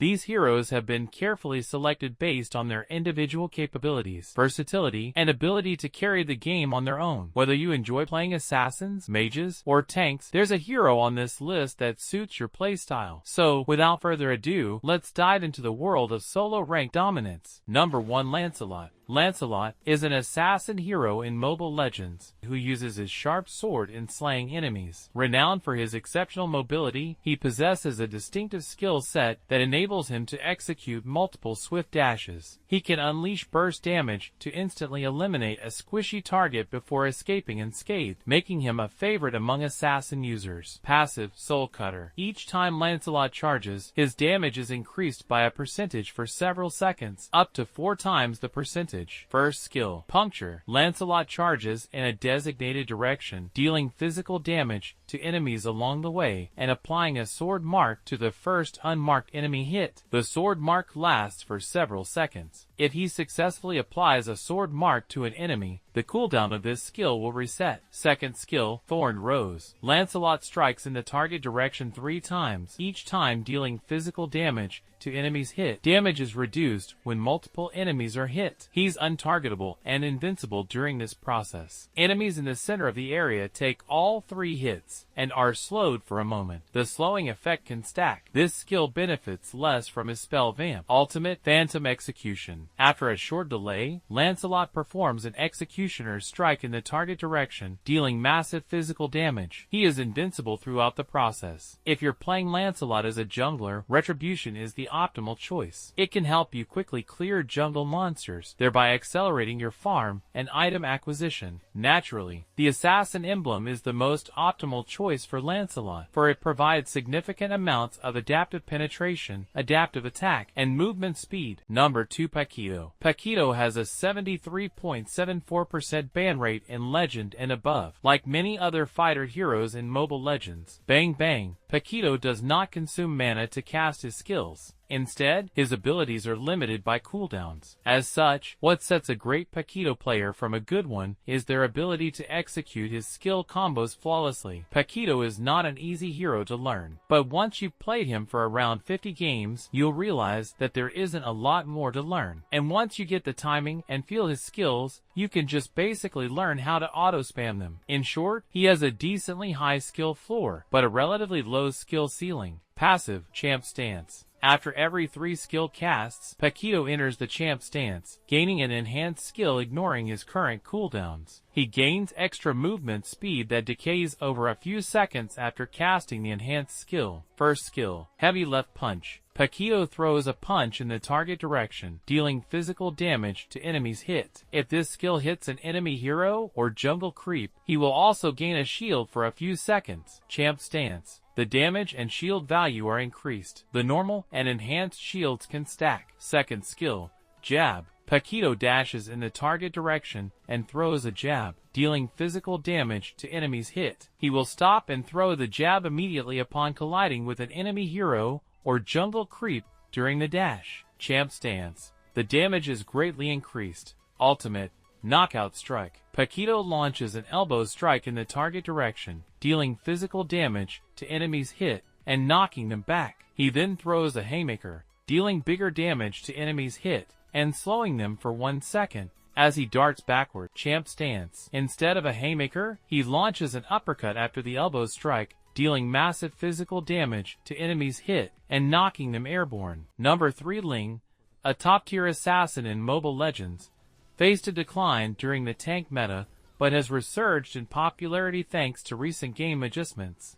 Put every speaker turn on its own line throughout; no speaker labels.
These heroes have been carefully selected based on their individual capabilities, versatility, and ability to carry the game on their own. Whether you enjoy playing assassins, mages, or tanks, there's a hero on this list that suits your playstyle. So, without further ado, let's dive into the world of solo rank dominance. Number 1. Lancelot. Lancelot is an assassin hero in Mobile Legends who uses his sharp sword in slaying enemies. Renowned for his exceptional mobility, he possesses a distinctive skill set that enables him to execute multiple swift dashes. He can unleash burst damage to instantly eliminate a squishy target before escaping unscathed, making him a favorite among assassin users. Passive, Soul Cutter. Each time Lancelot charges, his damage is increased by a percentage for several seconds, up to 4 times the percentage. First skill, Puncture. Lancelot charges in a designated direction, dealing physical damage to enemies along the way and applying a sword mark to the first unmarked enemy hit. The sword mark lasts for several seconds. If he successfully applies a sword mark to an enemy, the cooldown of this skill will reset. Second skill, Thorn Rose. Lancelot strikes in the target direction 3 times, each time dealing physical damage to enemies hit. Damage is reduced when multiple enemies are hit. He's untargetable and invincible during this process. Enemies in the center of the area take all 3 hits and are slowed for a moment. The slowing effect can stack. This skill benefits less from his spell vamp. Ultimate, Phantom Execution. After a short delay, Lancelot performs an executioner's strike in the target direction, dealing massive physical damage. He is invincible throughout the process. If you're playing Lancelot as a jungler, Retribution is the optimal choice. It can help you quickly clear jungle monsters, thereby accelerating your farm and item acquisition. Naturally, the Assassin emblem is the most optimal choice for Lancelot, for it provides significant amounts of adaptive penetration, adaptive attack, and movement speed. Number 2. Paquito. Paquito has a 73.74% ban rate in Legend and above. Like many other fighter heroes in Mobile Legends, Bang Bang, Paquito does not consume mana to cast his skills. Instead, his abilities are limited by cooldowns. As such, what sets a great Paquito player from a good one is their ability to execute his skill combos flawlessly. Paquito is not an easy hero to learn, but once you've played him for around 50 games, you'll realize that there isn't a lot more to learn. And once you get the timing and feel his skills, you can just basically learn how to auto-spam them. In short, he has a decently high skill floor, but a relatively low skill ceiling. Passive, Champ Stance. After every 3 skill casts, Paquito enters the Champ Stance, gaining an enhanced skill ignoring his current cooldowns. He gains extra movement speed that decays over a few seconds after casting the enhanced skill. First skill, Heavy Left Punch. Paquito throws a punch in the target direction, dealing physical damage to enemies hit. If this skill hits an enemy hero or jungle creep, he will also gain a shield for a few seconds. Champ Stance. The damage and shield value are increased. The normal and enhanced shields can stack. Second skill, Jab. Paquito dashes in the target direction and throws a jab, dealing physical damage to enemies hit. He will stop and throw the jab immediately upon colliding with an enemy hero or jungle creep during the dash. Champ Stance. The damage is greatly increased. Ultimate, Knockout Strike. Paquito launches an elbow strike in the target direction, dealing physical damage to enemies hit and knocking them back. He then throws a haymaker, dealing bigger damage to enemies hit and slowing them for 1 second as he darts backward. Champ Stance. Instead of a haymaker, he launches an uppercut after the elbow strike, dealing massive physical damage to enemies hit and knocking them airborne. Number 3. Ling, a top-tier assassin in Mobile Legends, faced a decline during the tank meta, but has resurged in popularity thanks to recent game adjustments.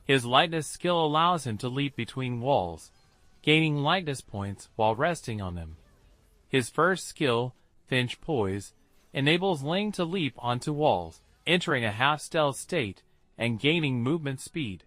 His lightness skill allows him to leap between walls, gaining lightness points while resting on them. His first skill, Finch Poise, enables Ling to leap onto walls, entering a half-stealth state and gaining movement speed.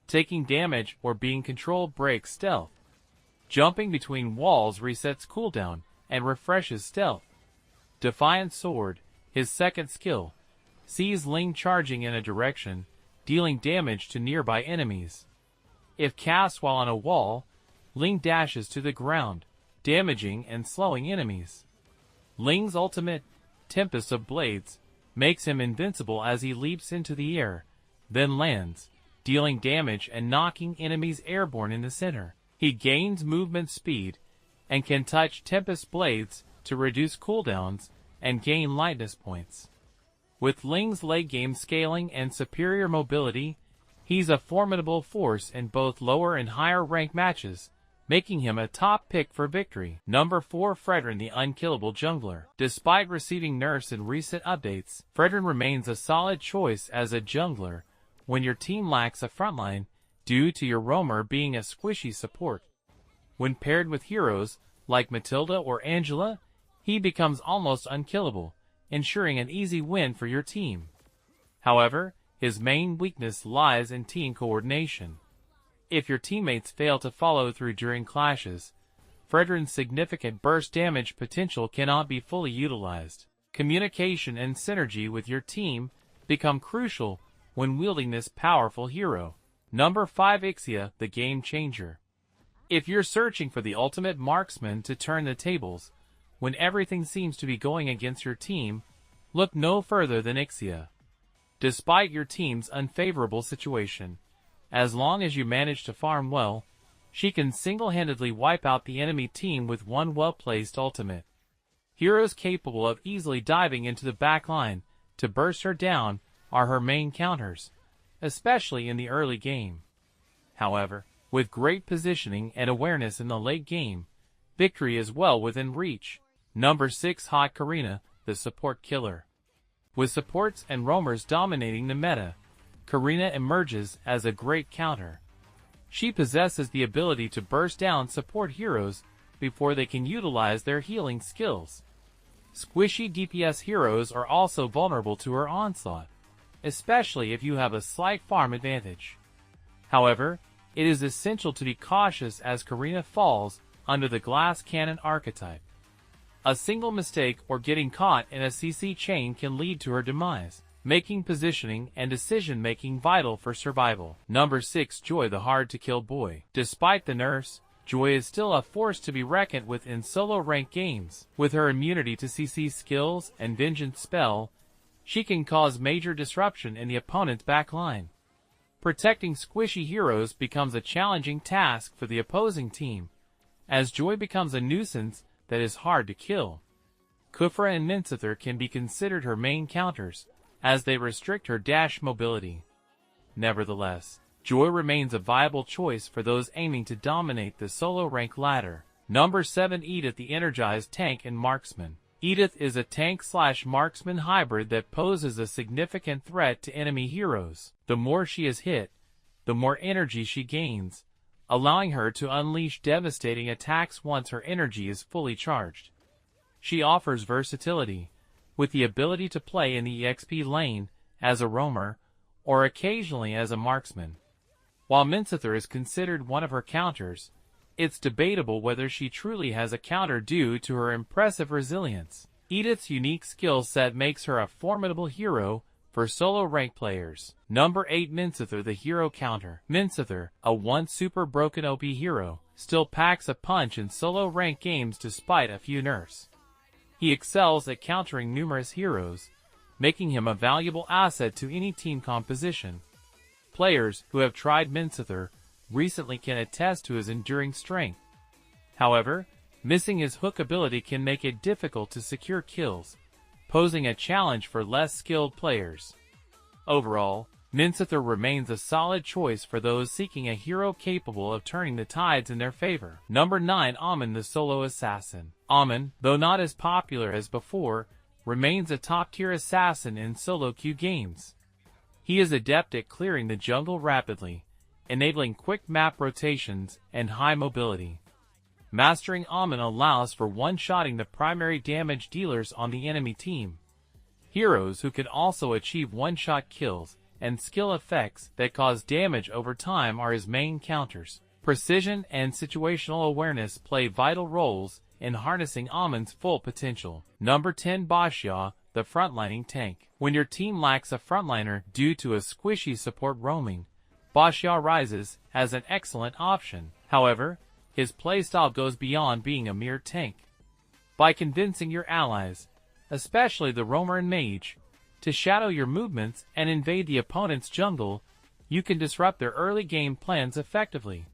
Taking damage or being controlled breaks stealth. Jumping between walls resets cooldown and refreshes stealth. Defiant Sword, his second skill, sees Ling charging in a direction, dealing damage to nearby enemies. If cast while on a wall, Ling dashes to the ground, damaging and slowing enemies. Ling's ultimate, Tempest of Blades, makes him invincible as he leaps into the air, then lands, dealing damage and knocking enemies airborne in the center. He gains movement speed and can touch Tempest Blades to reduce cooldowns and gain lightness points. With Ling's late game scaling and superior mobility, he's a formidable force in both lower and higher rank matches, making him a top pick for victory. Number 4. Fredrin, the unkillable jungler. Despite receiving nerfs in recent updates, Fredrin remains a solid choice as a jungler when your team lacks a frontline due to your roamer being a squishy support. When paired with heroes like Matilda or Angela, he becomes almost unkillable, ensuring an easy win for your team. However, his main weakness lies in team coordination. If your teammates fail to follow through during clashes, Fredrin's significant burst damage potential cannot be fully utilized. Communication and synergy with your team become crucial when wielding this powerful hero. Number 5. Ixia, the game changer. If you're searching for the ultimate marksman to turn the tables when everything seems to be going against your team, look no further than Ixia. Despite your team's unfavorable situation, as long as you manage to farm well, she can single-handedly wipe out the enemy team with one well-placed ultimate. Heroes capable of easily diving into the back line to burst her down are her main counters, especially in the early game. However, with great positioning and awareness in the late game, victory is well within reach. Number 6. Hot Karina, the support killer. With supports and roamers dominating the meta, Karina emerges as a great counter. She possesses the ability to burst down support heroes before they can utilize their healing skills. Squishy DPS heroes are also vulnerable to her onslaught, especially if you have a slight farm advantage. However, it is essential to be cautious as Karina falls under the glass cannon archetype. A single mistake or getting caught in a CC chain can lead to her demise, making positioning and decision-making vital for survival. Number 6. Joy, the hard-to-kill boy. Despite the nerfs, Joy is still a force to be reckoned with in solo-ranked games. With her immunity to CC skills and Vengeance spell, she can cause major disruption in the opponent's backline. Protecting squishy heroes becomes a challenging task for the opposing team, as Joy becomes a nuisance that is hard to kill. Khufra and Minsether can be considered her main counters, as they restrict her dash mobility. Nevertheless, Joy remains a viable choice for those aiming to dominate the solo rank ladder. Number 7. Edith, the energized tank and marksman. Edith is a tank/marksman hybrid that poses a significant threat to enemy heroes. The more she is hit, the more energy she gains, allowing her to unleash devastating attacks once her energy is fully charged. She offers versatility, with the ability to play in the EXP lane as a roamer or occasionally as a marksman. While Minsether is considered one of her counters, it's debatable whether she truly has a counter due to her impressive resilience. Edith's unique skill set makes her a formidable hero for solo rank players. Number 8. Minsether, the hero counter. Minsether, a once super broken OP hero, still packs a punch in solo rank games despite a few nerfs. He excels at countering numerous heroes, making him a valuable asset to any team composition. Players who have tried Minsether recently can attest to his enduring strength. However, missing his hook ability can make it difficult to secure kills, posing a challenge for less skilled players. Overall, Minsether remains a solid choice for those seeking a hero capable of turning the tides in their favor. Number 9. Amon, the solo assassin. Amon, though not as popular as before, remains a top-tier assassin in solo queue games. He is adept at clearing the jungle rapidly, enabling quick map rotations and high mobility. Mastering Amon allows for one-shotting the primary damage dealers on the enemy team. Heroes who can also achieve one-shot kills and skill effects that cause damage over time are his main counters. Precision and situational awareness play vital roles in harnessing Amon's full potential. Number 10. Basha, the frontlining tank. When your team lacks a frontliner due to a squishy support roaming, Basha rises as an excellent option. However, his playstyle goes beyond being a mere tank. By convincing your allies, especially the roamer and mage, to shadow your movements and invade the opponent's jungle, you can disrupt their early game plans effectively.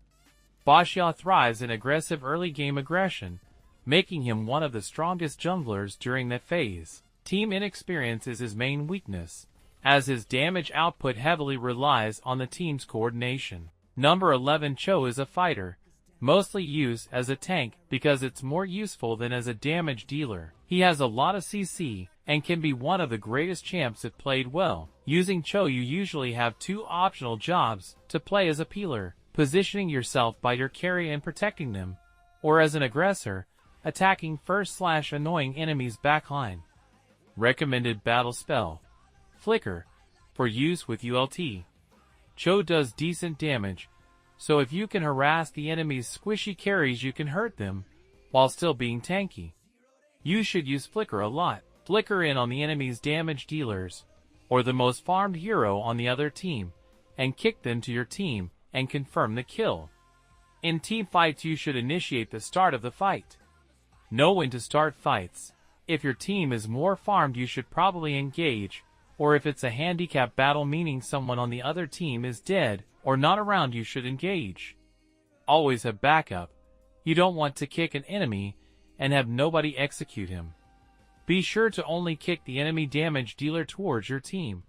Basha thrives in aggressive early-game aggression, making him one of the strongest junglers during that phase. Team inexperience is his main weakness, as his damage output heavily relies on the team's coordination. Number 11 Cho is a fighter, mostly used as a tank because it's more useful than as a damage dealer. He has a lot of CC and can be one of the greatest champs if played well. Using Cho, you usually have two optional jobs: to play as a peeler, positioning yourself by your carry and protecting them, or as an aggressor, attacking first / annoying enemies backline. Recommended battle spell: Flicker, for use with ULT. Cho does decent damage, so if you can harass the enemy's squishy carries, you can hurt them, while still being tanky. You should use Flicker a lot. Flicker in on the enemy's damage dealers, or the most farmed hero on the other team, and kick them to your team, and confirm the kill. In team fights, you should initiate the start of the fight. Know when to start fights. If your team is more farmed, you should probably engage, or if it's a handicap battle meaning someone on the other team is dead or not around, you should engage. Always have backup. You don't want to kick an enemy and have nobody execute him. Be sure to only kick the enemy damage dealer towards your team,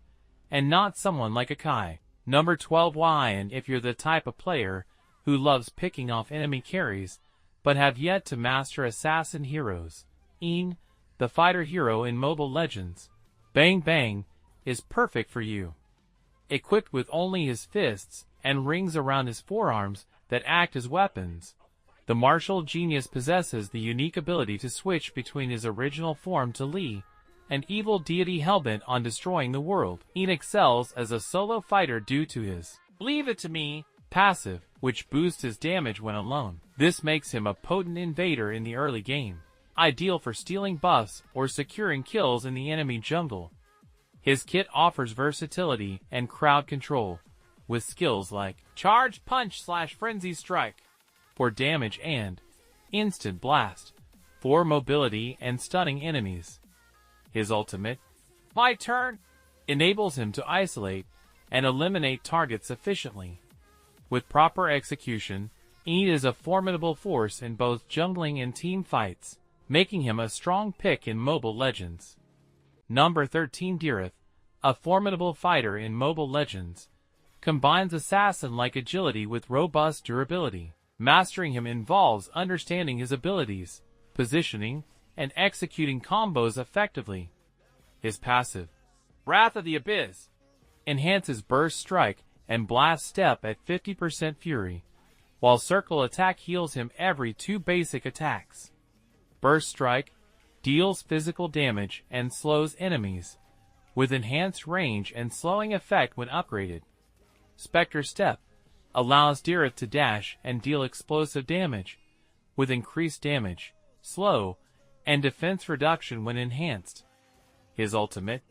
and not someone like a Kai. Number 12 Wyan. If you're the type of player who loves picking off enemy carries, but have yet to master assassin heroes, Ian, the fighter hero in Mobile Legends, Bang Bang, is perfect for you. Equipped with only his fists and rings around his forearms that act as weapons, the martial genius possesses the unique ability to switch between his original form to Lee, an evil deity hellbent on destroying the world. Ian excels as a solo fighter due to his "Leave it to me" passive, which boosts his damage when alone. This makes him a potent invader in the early game, ideal for stealing buffs or securing kills in the enemy jungle. His kit offers versatility and crowd control, with skills like Charge Punch / Frenzy Strike for damage and Instant Blast for mobility and stunning enemies. His ultimate, My Turn, enables him to isolate and eliminate targets efficiently. With proper execution, Ian is a formidable force in both jungling and team fights, making him a strong pick in Mobile Legends. Number 13 Dirith, a formidable fighter in Mobile Legends, combines assassin-like agility with robust durability. Mastering him involves understanding his abilities, positioning, and executing combos effectively. His passive, Wrath of the Abyss, enhances Burst Strike and Blast Step at 50% Fury, while Circle Attack heals him every 2 basic attacks. Burst Strike deals physical damage and slows enemies, with enhanced range and slowing effect when upgraded. Spectre Step allows Dirith to dash and deal explosive damage, with increased damage, slow, and defense reduction when enhanced. His ultimate,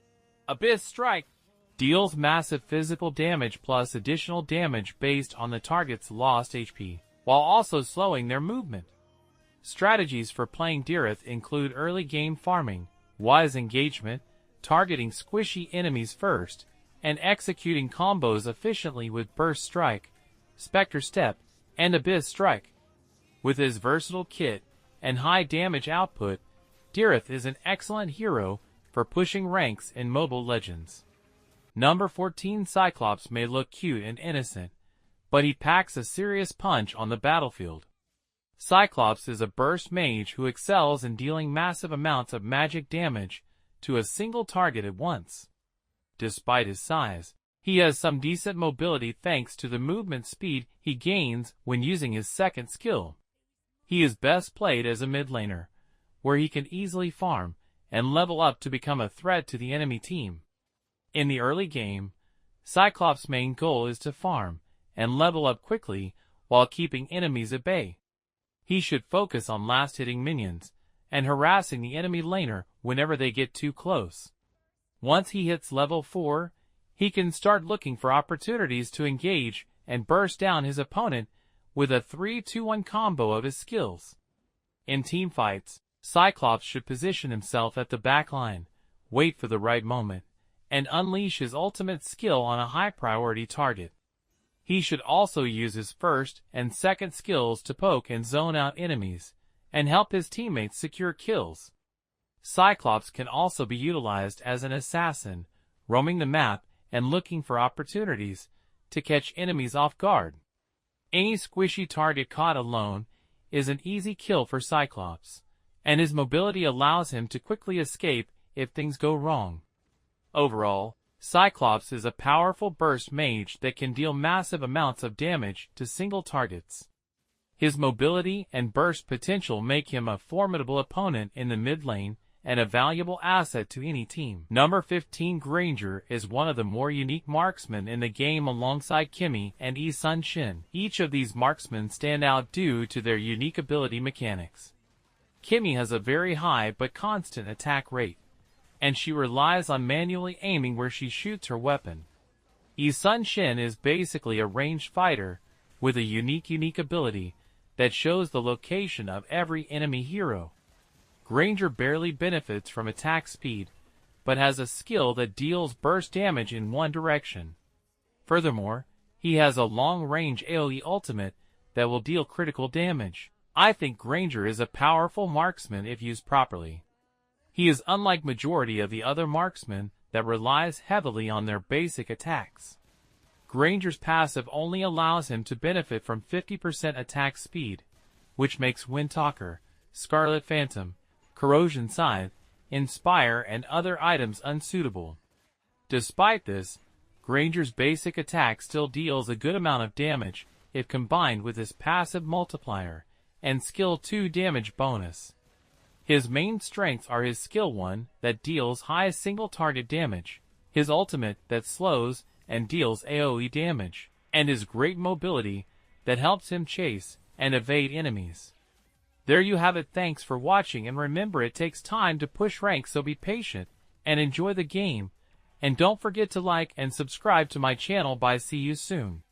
Abyss Strike, deals massive physical damage plus additional damage based on the target's lost HP, while also slowing their movement. Strategies for playing Dirith include early game farming, wise engagement, targeting squishy enemies first, and executing combos efficiently with Burst Strike, Spectre Step, and Abyss Strike. With his versatile kit and high damage output, Dirith is an excellent hero for pushing ranks in Mobile Legends. Number 14 Cyclops may look cute and innocent, but he packs a serious punch on the battlefield. Cyclops is a burst mage who excels in dealing massive amounts of magic damage to a single target at once. Despite his size, he has some decent mobility thanks to the movement speed he gains when using his second skill. He is best played as a mid laner, where he can easily farm and level up to become a threat to the enemy team. In the early game, Cyclops' main goal is to farm and level up quickly while keeping enemies at bay. He should focus on last-hitting minions and harassing the enemy laner whenever they get too close. Once he hits level 4, he can start looking for opportunities to engage and burst down his opponent with a 3-2-1 combo of his skills. In team fights, Cyclops should position himself at the back line, wait for the right moment, and unleash his ultimate skill on a high-priority target. He should also use his first and second skills to poke and zone out enemies, and help his teammates secure kills. Cyclops can also be utilized as an assassin, roaming the map and looking for opportunities to catch enemies off guard. Any squishy target caught alone is an easy kill for Cyclops, and his mobility allows him to quickly escape if things go wrong. Overall, Cyclops is a powerful burst mage that can deal massive amounts of damage to single targets. His mobility and burst potential make him a formidable opponent in the mid lane and a valuable asset to any team. Number 15 Granger is one of the more unique marksmen in the game alongside Kimmy and Yi-Sun Shin. Each of these marksmen stand out due to their unique ability mechanics. Kimmy has a very high but constant attack rate, and she relies on manually aiming where she shoots her weapon. Yi-Sun Shin is basically a ranged fighter with a unique ability that shows the location of every enemy hero. Granger barely benefits from attack speed, but has a skill that deals burst damage in one direction. Furthermore, he has a long-range AoE ultimate that will deal critical damage. I think Granger is a powerful marksman if used properly. He is unlike majority of the other marksmen that relies heavily on their basic attacks. Granger's passive only allows him to benefit from 50% attack speed, which makes Windtalker, Scarlet Phantom, Corrosion Scythe, Inspire, and other items unsuitable. Despite this, Granger's basic attack still deals a good amount of damage if combined with his passive multiplier and skill 2 damage bonus. His main strengths are his skill 1 that deals high single target damage, his ultimate that slows and deals AoE damage, and his great mobility that helps him chase and evade enemies. There you have it. Thanks for watching, and remember, it takes time to push ranks, so be patient and enjoy the game, and don't forget to like and subscribe to my channel. Bye, see you soon.